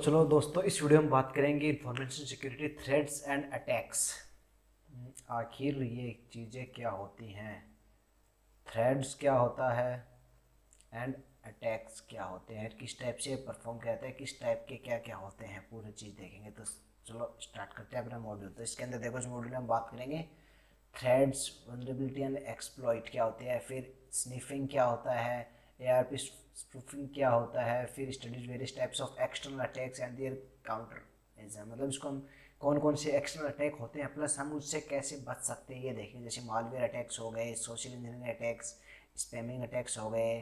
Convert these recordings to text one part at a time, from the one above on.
चलो दोस्तों, इस वीडियो में बात करेंगे information security threads and attacks. आखिर ये चीज़ें क्या होती हैं, थ्रेड्स क्या होता है एंड अटैक्स क्या होते हैं, किस टाइप से परफॉर्म करते हैं, किस टाइप के क्या क्या होते हैं, पूरी चीज़ देखेंगे। तो चलो स्टार्ट करते हैं अपना मॉड्यूल। तो इसके अंदर देखो, इस मॉड्यूल में हम बात करेंगे थ्रेड्स, वल्नरेबिलिटी एंड एक्सप्लॉइट क्या होते हैं, फिर स्निफिंग क्या होता है, एआरपी स्पूफिंग क्या होता है, फिर studies various types of external attacks and their counter measure. मतलब इसको हम कौन कौन से एक्सटर्नल अटैक होते हैं प्लस हम उससे कैसे बच सकते हैं ये देखेंगे। जैसे मालवेयर अटैक्स हो गए, social engineering attacks, spamming attacks हो गए,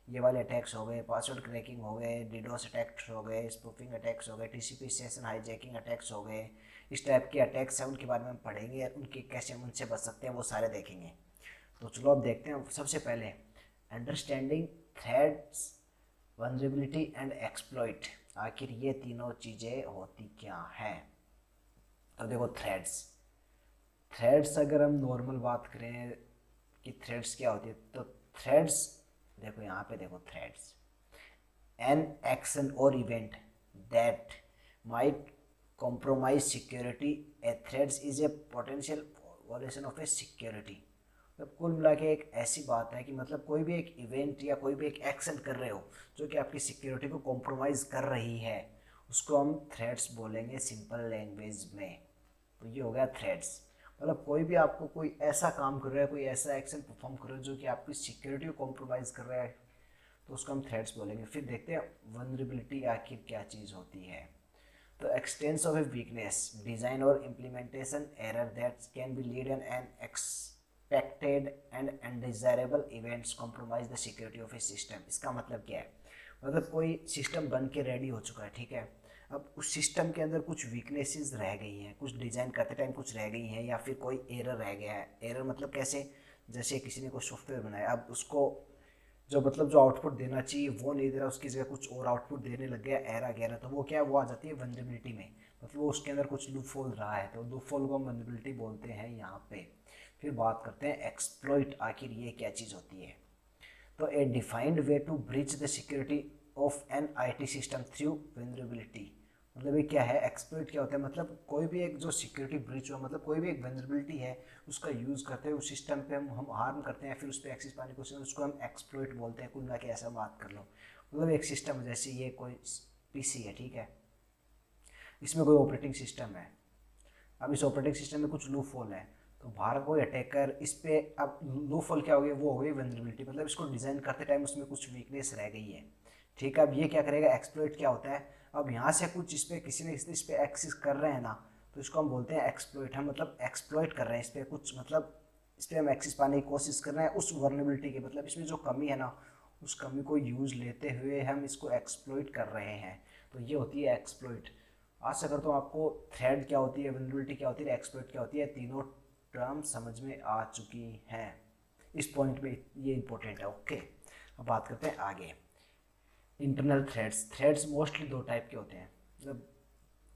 ये वाले अटैक्स हो गए, पासवर्ड क्रैकिंग हो गए, डीडोस अटैक्स हो गए, स्पूफिंग अटैक्स हो गए, टीसीपी सेशन हाईजैकिंग अटैक्स हो गए। इस टाइप के अटैक्स हैं, उनके बारे में हम पढ़ेंगे, उनके कैसे हम उनसे बच सकते हैं वो सारे देखेंगे। तो चलो अब देखते हैं। सबसे पहले understanding threads, vulnerability and exploit, आखिर ये तीनों चीज़ें होती क्या हैं। तो देखो, थ्रेड्स थ्रेड्स अगर हम नॉर्मल बात करें कि थ्रेड्स क्या होती है, तो थ्रेड्स देखो, यहाँ पे देखो, threads an action or event that might compromise security. A threat is a potential violation of a security. मतलब कुल मिला के एक ऐसी बात है कि मतलब कोई भी एक इवेंट या कोई भी एक एक्शन कर रहे हो जो कि आपकी सिक्योरिटी को कॉम्प्रोमाइज कर रही है, उसको हम थ्रेट्स बोलेंगे सिंपल लैंग्वेज में। तो ये हो गया थ्रेट्स। मतलब कोई भी आपको कोई ऐसा काम कर रहा है, कोई ऐसा एक्शन परफॉर्म कर रहा है जो कि आपकी सिक्योरिटी को कॉम्प्रोमाइज कर रहा है, तो उसको हम थ्रेड्स बोलेंगे। फिर देखते हैं वनरेबिलिटी आखिर क्या चीज़ होती है। तो existence of a weakness, design और implementation error that can be lead an expected and undesirable events compromise the security of a system. इसका मतलब क्या है, मतलब कोई सिस्टम बन के रेडी हो चुका है, ठीक है। अब उस सिस्टम के अंदर कुछ वीकनेसेस रह गई हैं, कुछ डिज़ाइन करते टाइम कुछ रह गई हैं, या फिर कोई एरर रह गया है। एरर मतलब कैसे, जैसे किसी ने कोई सॉफ्टवेयर बनाया, अब उसको जो मतलब जो आउटपुट देना चाहिए वो नहीं दे रहा, उसकी जगह कुछ और आउटपुट देने लग गया, एरर गया, तो वो क्या है, वो आ जाती है वनरेबिलिटी में। मतलब वो उसके अंदर कुछ लूप होल रहा है, तो लूप होल को हम वनरेबिलिटी बोलते हैं यहाँ पे। फिर बात करते हैं एक्सप्लॉइट, आखिर ये क्या चीज़ होती है। तो a defined way to breach the security of an IT system through vulnerability. मतलब ये क्या है, एक्सप्लॉइट क्या होता है, मतलब कोई भी एक जो सिक्योरिटी ब्रीच हुआ, मतलब कोई भी एक वनरेबिलिटी है, उसका यूज़ करते हैं उस सिस्टम पे हम हार्म करते हैं, फिर उस पर एक्सेस पाने की कोशिश, उसको हम एक्सप्लॉइट बोलते हैं। कुल मिला के ऐसा बात कर लो, मतलब एक सिस्टम जैसे ये कोई पीसी है, ठीक है, इसमें कोई ऑपरेटिंग सिस्टम है। अब इस ऑपरेटिंग सिस्टम में कुछ लूप होल है, तो बाहर कोई अटैकर इस पे, अब लूप होल क्या हो गया, वो हो गई वनरेबिलिटी, मतलब इसको डिज़ाइन करते टाइम उसमें कुछ वीकनेस रह गई है, ठीक है। अब ये क्या करेगा, एक्सप्लॉइट क्या होता है, अब यहाँ से कुछ इस पे किसी ने इस पे एक्सेस कर रहे हैं ना, तो इसको हम बोलते हैं एक्सप्लॉइट। हम मतलब एक्सप्लॉइट कर रहे हैं इस पर कुछ, मतलब इस पर हम एक्सेस पाने की कोशिश कर रहे हैं उस वर्नेबिलिटी की, मतलब इसमें जो कमी है ना, उस कमी को यूज़ लेते हुए हम इसको एक्सप्लॉइट कर रहे हैं। तो ये होती है एक्सप्लॉइट। आज से अगर तो आपको थ्रेड क्या होती है, वल्नरेबिलिटी क्या होती है, एक्सप्लॉइट क्या होती है, तीनों टर्म समझ में आ चुकी हैं। इस पॉइंट में ये इंपॉर्टेंट है, ओके। अब बात करते हैं आगे। इंटरनल थ्रेड्स, थ्रेड्स मोस्टली दो टाइप के होते हैं, मतलब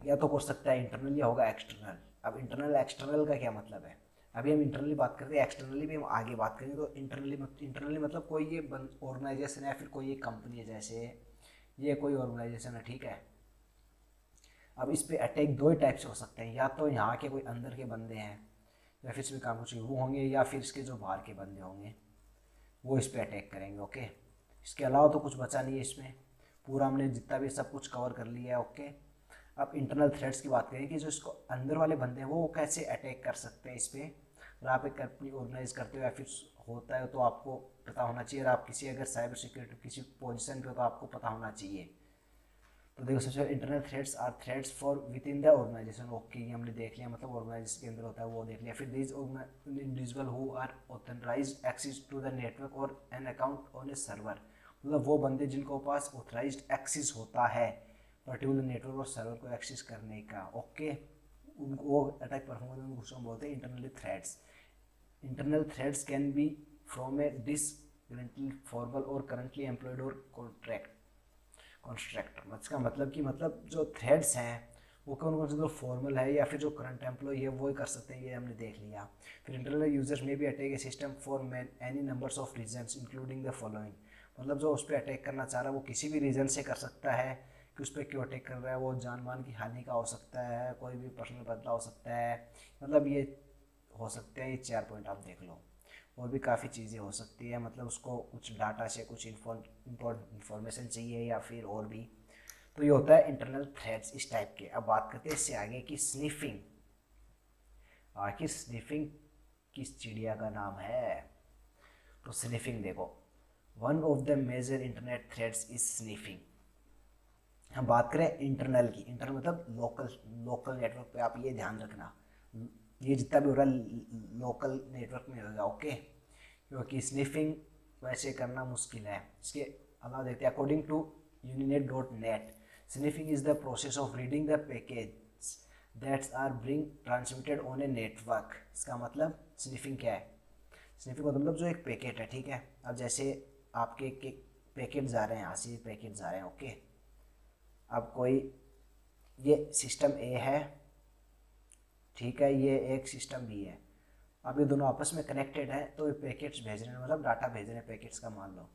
या तो हो सकता है इंटरनल या होगा एक्सटर्नल। अब इंटरनल एक्सटर्नल का क्या मतलब है, अभी हम इंटरनली बात करते हैं, एक्सटर्नली भी हम आगे बात करेंगे। तो इंटरनली मतलब कोई ये ऑर्गेनाइजेशन है, फिर कोई ये कंपनी है, जैसे ये कोई ऑर्गेनाइजेशन है, ठीक है। अब इस पे अटैक दो ही टाइप से हो सकते हैं, या तो यहाँ के कोई अंदर के बंदे हैं, या फिर इसमें काम कुछ वो होंगे, या फिर इसके जो बाहर के बंदे होंगे वो इस पे अटैक करेंगे, ओके। इसके अलावा तो कुछ बचा नहीं है इसमें, पूरा हमने जितना भी सब कुछ कवर कर लिया है, ओके। अब इंटरनल थ्रेड्स की बात करें कि जो इसको अंदर वाले बंदे हैं वो कैसे अटैक कर सकते हैं इस पर। अगर आप एक कंपनी ऑर्गेनाइज करते हो या फिर होता है तो आपको पता होना चाहिए, और आप किसी अगर साइबर सिक्योरिटी किसी पोजीशन पे हो तो आपको पता होना चाहिए। तो देखो, सबसे internal threats are threats for within the organisation, okay, ये हमने देख लिया, मतलब ऑर्गेनाइजेशन के अंदर होता है वो देख लिया। फिर this individual who are authorised access to the network और an account on a server, मतलब वो बंदे जिनको पास ऑथराइज्ड एक्सेस होता है पर्टिकुलर नेटवर्क और सर्वर को एक्सेस करने का, ओके, उनको वो अटैक परफॉर्म करते हैं, उसको हम बोलते हैं internally threats. Internal threats can be from a dis formal or currently employed or contract constructor. इसका मतलब कि मतलब जो थ्रेड्स हैं वो कौन कौन से, जो फॉर्मल है या फिर जो करंट एम्प्लॉय है वो ही कर सकते हैं, ये हमने देख लिया। फिर इंटरनल यूजर्स में भी attack a system for any numbers of reasons including the following, मतलब जो उस पर अटैक करना चाह रहा है वो किसी भी रीजन से कर सकता है, कि उस पर क्यों अटैक कर रहा है, वो जान मान की हानि का हो सकता है, कोई भी पर्सनल बदला हो सकता है, मतलब ये हो सकते हैं। ये 4 पॉइंट आप देख लो। और भी काफ़ी चीज़ें हो सकती है, मतलब उसको कुछ डाटा से कुछ इंफॉर्मेशन चाहिए या फिर और भी। तो ये होता है इंटरनल थ्रेड्स इस टाइप के। अब बात करते हैं इससे आगे की स्निफिंग। आखिर स्निफिंग किस चिड़िया का नाम है? तो स्निफिंग देखो, one of the major internet threats is sniffing. हम बात करें इंटरनल की, इंटरनल मतलब लोकल नेटवर्क पे, आप ये ध्यान रखना, ये जितना भी हो रहा है लोकल नेटवर्क में होगा, ओके। क्योंकि स्निफिंग वैसे करना मुश्किल है। इसके अलावा देखते हैं, according to uninet.net, sniffing is the process of reading the package that's are being transmitted on a network. इसका मतलब स्निफिंग क्या है? स्निफिंग का मतलब जो एक पैकेट है, ठीक है। अब जैसे आपके एक पैकेट जा रहे हैं, यहाँ से पैकेट जा रहे हैं, ओके। अब कोई ये सिस्टम ए है, ठीक है, ये एक सिस्टम बी है। अब ये दोनों आपस में कनेक्टेड है, तो ये पैकेट्स भेज रहे हैं, मतलब डाटा भेज रहे हैं पैकेट्स का, मान लो।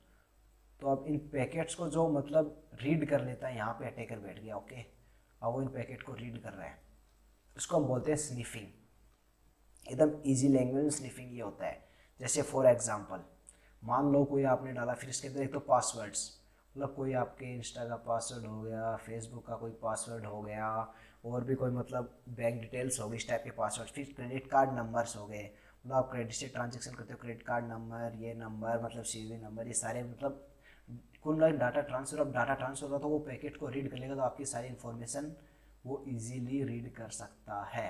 तो अब इन पैकेट्स को जो मतलब रीड कर लेता है, यहाँ पे अटैकर बैठ गया, ओके। अब वो इन पैकेट को रीड कर रहा है, इसको हम बोलते हैं स्निफिंग। एकदम इजी लैंग्वेज में स्निफिंग ये होता है। जैसे फॉर एग्जांपल, मान लो कोई आपने डाला, फिर इसके अंदर एक तो पासवर्ड्स, मतलब कोई आपके इंस्टा का पासवर्ड हो गया, फेसबुक का कोई पासवर्ड हो गया, और भी कोई मतलब बैंक डिटेल्स हो गई, इस टाइप के पासवर्ड। फिर क्रेडिट कार्ड नंबर्स हो गए, मतलब आप क्रेडिट से ट्रांजेक्शन करते हो, क्रेडिट कार्ड नंबर, ये नंबर मतलब सीवी नंबर, ये सारे मतलब कुल डाटा ट्रांसफर। अब डाटा ट्रांसफर होगा तो वो पैकेट को रीड कर लेगा, तो आपकी सारी इन्फॉर्मेशन वो इजीली रीड कर सकता है।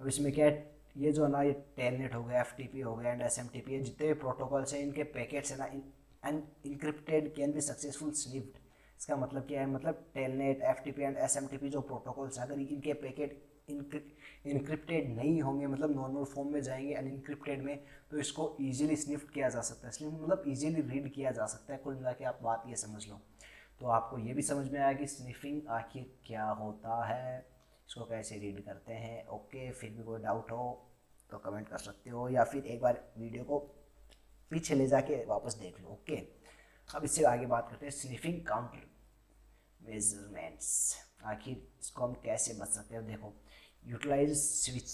अब इसमें क्या है, ये जो है ना, ये टेलनेट हो गया, एफ हो गया एंड SMTP है, जितने भी प्रोटोकॉल्स हैं, इनके पैकेट्स है ना, encrypted can be successful sniffed. इसका मतलब क्या है, मतलब टेलनेट, FTP एंड SMTP जो प्रोटोकॉल्स हैं, अगर इनके पैकेट इनक्रिप्टेड नहीं होंगे, मतलब नॉर्मल फॉर्म में जाएंगे अनइनक्रिप्टेड में, तो इसको इजीली स्निफ्ट किया जा सकता है। स्निफ्ट मतलब इजीली रीड किया जा सकता है। कुल मिला के आप बात ये समझ लो। तो आपको ये भी समझ में आया कि स्निफिंग आखिर क्या होता है, इसको कैसे रीड करते हैं, ओके। फिर भी कोई डाउट हो तो कमेंट कर सकते हो, या फिर एक बार वीडियो को पीछे ले जाके वापस देख लो, ओके। अब इससे आगे बात करते हैं स्निफिंग काउंटर मेजरमेंट्स। आखिर इसको हम कैसे बच सकते हैं? देखो, utilise switch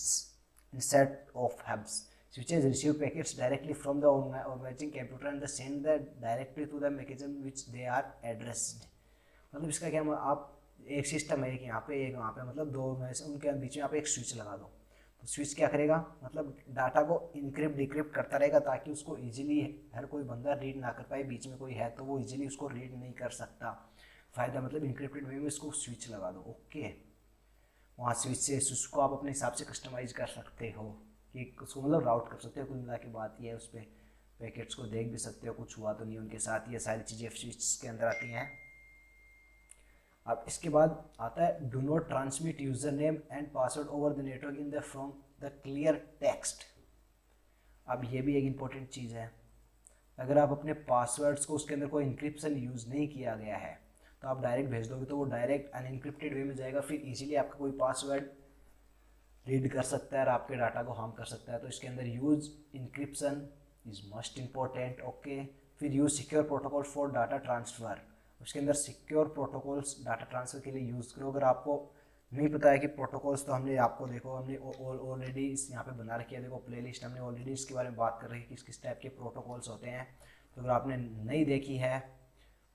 instead of hubs. Switches receive packets directly from the organizing computer and send the directly to the mechanism which they are addressed। मतलब इसका क्या, आप एक सिस्टम है, एक यहाँ पे एक वहाँ पे, मतलब दो में से उनके बीच में आप एक स्विच लगा दो, तो स्विच क्या करेगा, मतलब डाटा को इनक्रिप्ट डिक्रिप्ट करता रहेगा, ताकि उसको इजीली हर कोई बंदा रीड ना कर पाए। बीच में कोई है तो वो इजीली उसको रीड नहीं कर सकता। फ़ायदा मतलब इनक्रिप्टेड वे में इसको स्विच लगा दो, ओके। वहाँ स्विच से उसको आप अपने हिसाब से कस्टमाइज कर सकते हो, कि उसको मतलब राउट कर सकते हो। कुल मिला के बात ये है, उस पर पैकेट्स को देख भी सकते हो, कुछ हुआ तो नहीं उनके साथ, ये सारी चीज़ें स्विच के अंदर आती हैं। अब इसके बाद आता है do not transmit user name and password over the network in the from the clear text. अब ये भी एक इम्पोर्टेंट चीज़ है। अगर आप अपने पासवर्ड्स को, उसके अंदर कोई इंक्रिप्शन यूज़ नहीं किया गया है, तो आप डायरेक्ट भेज दोगे तो वो डायरेक्ट अनइनक्रिप्टेड वे में जाएगा, फिर इजीली आपका कोई पासवर्ड रीड कर सकता है और आपके डाटा को हार्म कर सकता है। तो इसके अंदर use encryption is most important, okay. फिर use secure protocol for data transfer. उसके अंदर सिक्योर प्रोटोकॉल्स डाटा ट्रांसफ़र के लिए यूज़ करो। अगर आपको नहीं पता है कि प्रोटोकॉल्स, तो हमने आपको देखो, हमने ऑलरेडी इस यहाँ पे बना रखी है, देखो प्लेलिस्ट, हमने ऑलरेडी इसके बारे में बात कर रही है कि किस टाइप के प्रोटोकॉल्स होते हैं। तो अगर आपने नहीं देखी है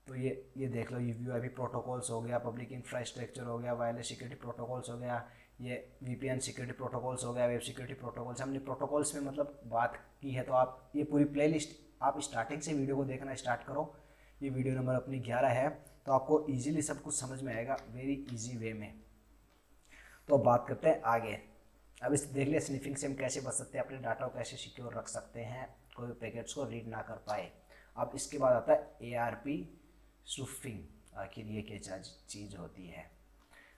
तो ये देख लो। ये वीआईपी प्रोटोकॉल्स हो गया, पब्लिक इंफ्रास्ट्रक्चर हो गया, वायरलेस सिक्योरिटी प्रोटोकॉल्स हो गया, ये VPN सिक्योरिटी प्रोटोकॉल्स हो गया, वेब सिक्योरिटी प्रोटोकॉल्स। हमने प्रोटोकॉल्स में मतलब बात की है, तो आप ये पूरी प्लेलिस्ट आप स्टार्टिंग से वीडियो को देखना स्टार्ट करो। ये वीडियो नंबर अपनी 11 है, तो आपको ईजिली सब कुछ समझ में आएगा, वेरी ईजी वे में। तो बात करते हैं आगे। अब इस देख लिया स्निफिंग से हम कैसे बच सकते हैं, अपने डाटा को कैसे सिक्योर रख सकते हैं, कोई पैकेट्स को रीड ना कर पाए। अब इसके बाद आता है ARP स्पूफिंग। आखिर ये क्या चीज़ होती है?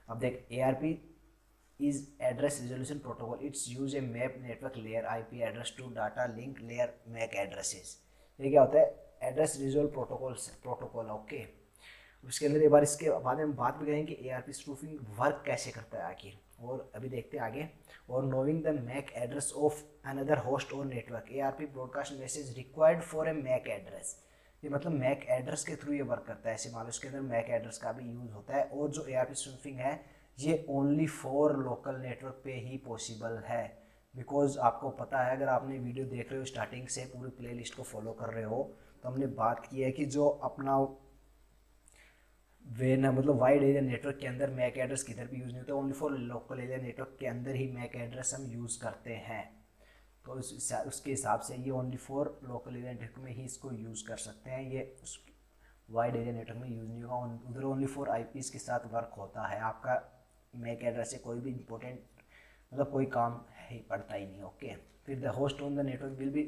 अब देख, ARP is address resolution protocol. It's use a map network layer IP address to data link layer MAC addresses. ये क्या होता है? Address resolve protocol, okay. उसके अंदर एक बार इसके बाद में हम बात भी करेंगे कि ARP स्पूफिंग वर्क कैसे करता है आखिर, और अभी देखते हैं आगे। और knowing the MAC address of another host और network. ARP broadcast message required for a MAC address. ये मतलब मैक एड्रेस के थ्रू ये वर्क करता है। ऐसे मान लो इसके अंदर मैक एड्रेस का भी यूज़ होता है। और जो ARP स्नूफिंग है ये ओनली फॉर लोकल नेटवर्क पे ही पॉसिबल है। बिकॉज आपको पता है, अगर आपने वीडियो देख रहे हो स्टार्टिंग से पूरी प्लेलिस्ट को फॉलो कर रहे हो, तो हमने बात की है कि जो अपना वे ना मतलब वाइड एरिया नेटवर्क के अंदर मैक एड्रेस किधर भी यूज़ नहीं होता, only for local area network के अंदर ही मैक एड्रेस हम यूज़ करते हैं। तो उसके हिसाब से ये only for local area network में ही इसको यूज़ कर सकते हैं। ये वाइड एरिया नेटवर्क में यूज़ नहीं होगा, उधर ओनली फॉर IPs के साथ वर्क होता है। आपका मैक एड्रेस से कोई भी इंपॉर्टेंट मतलब कोई काम ही पड़ता ही नहीं। ओके, फिर the host on the network will be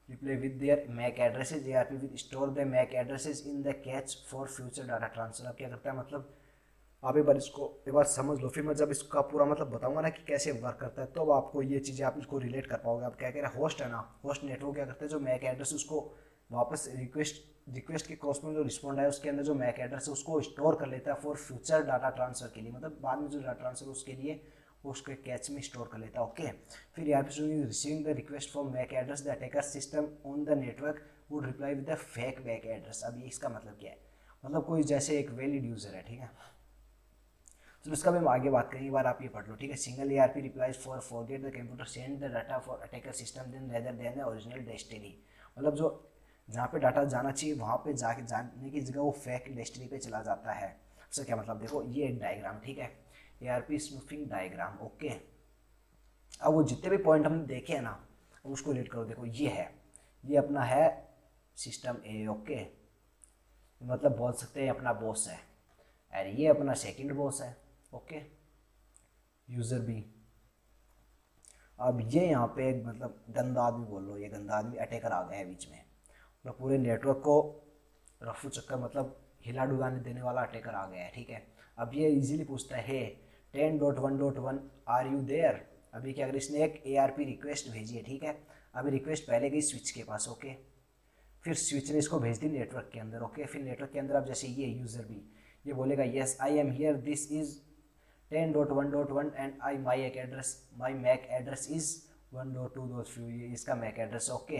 reply with their MAC addresses. ARP will store the MAC addresses in the cache for future data transfer. अब क्या करता है, मतलब आप एक बार इसको एक बार समझ लो, फिर मैं जब इसका पूरा मतलब बताऊंगा ना कि कैसे वर्क करता है, तो अब आपको ये चीज़ें आप इसको रिलेट कर पाओगे। आप क्या कह रहे हैं, होस्ट है ना, होस्ट नेटवर्क क्या करते हैं, जो मैक एड्रेस उसको वापस रिक्वेस्ट के क्रॉस में जो रिस्पॉन्ड है उसके अंदर जो मैक एड्रेस है उसको स्टोर कर लेता है फॉर फ्यूचर डाटा ट्रांसफर के लिए, मतलब बाद में जो डाटा ट्रांसफर उसके लिए उसके कैच में स्टोर कर लेता है। ओके, फिर यहाँ पे receiving the request for MAC address the attacker system on the network would reply with the fake MAC address. अब ये इसका मतलब क्या है, मतलब कोई जैसे एक वैलिड यूज़र है, ठीक है, तो इसका भी हम आगे बात करेंगे, एक बार आप ये पढ़ लो, ठीक है। Single ARP replies for forget the computer send the data for attacker system then rather than the original destiny. मतलब जो जहाँ पे डाटा जाना चाहिए वहाँ पे जाके जाने की जगह वो फेक डेस्टिनी पे चला जाता है। उसका क्या मतलब, देखो ये एक डायग्राम, ठीक है, ARP स्नूफिंग डायग्राम। ओके, अब वो जितने भी पॉइंट हमने देखे हैं ना, अब उसको रीड करो। देखो ये है, ये अपना है सिस्टम A। ओके, मतलब बोल सकते हैं अपना बॉस है, और ये अपना सेकंड बॉस है। Okay, user B। अब ये यहाँ पे एक मतलब गंदा आदमी बोल लो, ये गंदा आदमी अटैकर आ गया है बीच में, मतलब पूरे नेटवर्क को रफू चक्कर मतलब हिला डुलाने देने वाला अटैकर आ गया है, ठीक है। अब ये इजीली पूछता है 10.1.1 आर यू देयर। अभी क्या, अगर इसने एक ARP रिक्वेस्ट भेजी है, ठीक है, अभी रिक्वेस्ट पहले गई स्विच के पास। ओके, फिर स्विच ने इसको भेज दी नेटवर्क के अंदर। ओके, फिर नेटवर्क के अंदर अब जैसे ये यूज़र भी ये बोलेगा yes I am here, this is 10.1.1 and I my MAC address is 1.2.3, ये इसका मैक एड्रेस। ओके,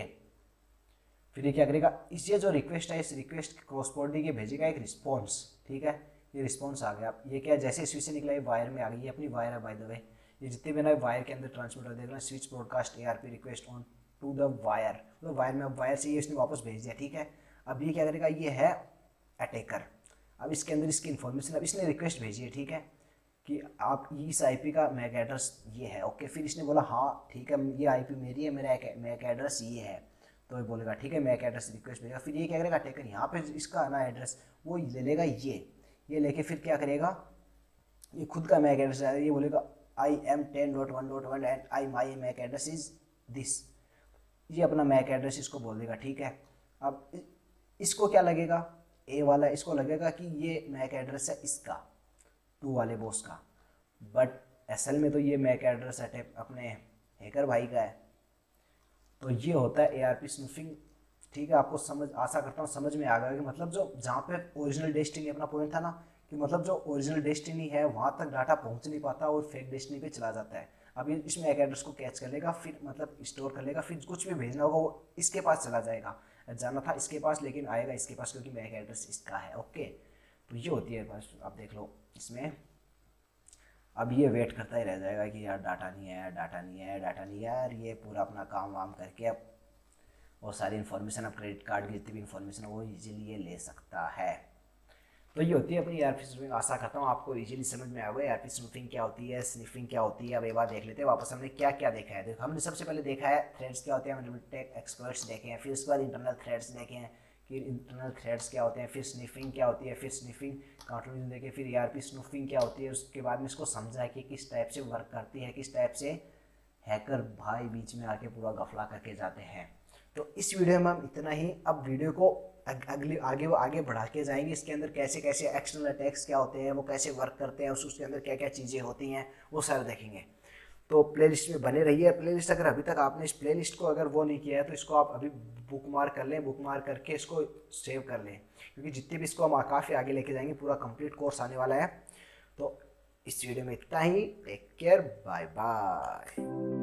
फिर ये क्या करेगा, इस ये जो रिक्वेस्ट है, इस रिक्वेस्ट के कॉरस्पॉन्डिंग ये भेजेगा एक रिस्पॉन्स, ठीक है, ये रिस्पॉन्स आ गया। ये क्या, जैसे स्विच से निकला ये वायर में आ गई, ये अपनी वायर है बाय द वे, ये जितने भी ना वायर के अंदर ट्रांसमिटर देख रहे हैं, switch broadcast ARP request on to the wire, मतलब वायर में, अब वायर से ये इसने वापस भेज दिया, ठीक है। अब ये क्या करेगा, ये है अटैकर। अब इसके अंदर इसकी इन्फॉर्मेशन, अब इसने रिक्वेस्ट भेजी है, ठीक है, कि आप इस IP का मैक एड्रेस ये है। ओके, फिर इसने बोला हाँ ठीक है, ये IP मेरी है, मेरा मैक एड्रेस ये है, तो ये बोलेगा ठीक है मैक एड्रेस रिक्वेस्ट भेजेगा। फिर ये क्या करेगा, अटैकर यहाँ पे इसका ना एड्रेस वो ले लेगा, ये लेके फिर क्या करेगा, ये खुद का मैक एड्रेस है, ये बोलेगा I am 10.1.1 and I my MAC address is this, ये अपना मैक एड्रेस इसको बोल देगा, ठीक है। अब इसको क्या लगेगा, A वाला इसको लगेगा कि ये मैक एड्रेस है इसका 2 वाले बॉस का, बट असल में तो ये मैक एड्रेस अटैक अपने हैकर भाई का है। तो ये होता है ARP स्नूफिंग, ठीक है। आपको समझ, आशा करता हूँ समझ में आ गया कि मतलब जो जहाँ पे ओरिजिनल डेस्टिनी, अपना पॉइंट था ना कि मतलब जो ओरिजिनल डेस्टिनी है वहाँ तक डाटा पहुँच नहीं पाता और फेक डेस्टिनी पे चला जाता है। अब ये इसमें एक एड्रेस को कैच कर लेगा, फिर मतलब स्टोर कर लेगा, फिर कुछ भी भेजना होगा वो इसके पास चला जाएगा, जाना था इसके पास लेकिन आएगा इसके पास क्योंकि मैक एड्रेस इसका है। ओके, तो ये होती है बस, आप देख लो इसमें। अब ये वेट करता ही रह जाएगा कि यार डाटा नहीं है, डाटा नहीं है, डाटा नहीं है, यार ये पूरा अपना काम वाम करके अब वो सारी इन्फॉर्मेशन, अब क्रेडिट कार्ड की जितनी भी इन्फॉर्मेशन है वो इजीली ये ले सकता है। तो ये होती है अपनी ARP स्नूफिंग। आशा करता हूँ आपको इजीली समझ में आ गया ARP स्नूफिंग क्या होती है, स्निफिंग क्या होती है। अब एक बार देख लेते हैं वापस हमने क्या क्या देखा है। देखो हमने सबसे पहले देखा है थ्रेड्स क्या होते हैं, हमने टेक एक्सपर्ट्स देखे हैं, फिर उसके बाद इंटरनल थ्रेड्स देखे हैं, फिर इंटरनल थ्रेड्स क्या होते हैं, फिर स्निफिंग क्या होती है, फिर स्निफिंग कंक्लूजन देखे, फिर ARP स्नूफिंग क्या होती है। उसके बाद में इसको समझा है कि किस टाइप से वर्क करती है, किस टाइप से हैकर भाई बीच में आके पूरा गफला करके जाते हैं। तो इस वीडियो में हम इतना ही। अब वीडियो को आगे बढ़ा के जाएंगे, इसके अंदर कैसे कैसे एक्सटर्नल अटैक्स क्या होते हैं, वो कैसे वर्क करते हैं, उसके अंदर क्या क्या चीज़ें होती हैं, वो सारा देखेंगे। तो प्लेलिस्ट में बने रहिए। प्लेलिस्ट अगर अभी तक आपने इस प्लेलिस्ट को अगर वो नहीं किया है तो इसको आप अभी बुक मार्क कर लें, बुक मार्क करके इसको सेव कर लें, क्योंकि जितने भी इसको हम काफ़ी आगे लेके जाएंगे, पूरा कंप्लीट कोर्स आने वाला है। तो इस वीडियो में इतना ही। Take care, bye bye.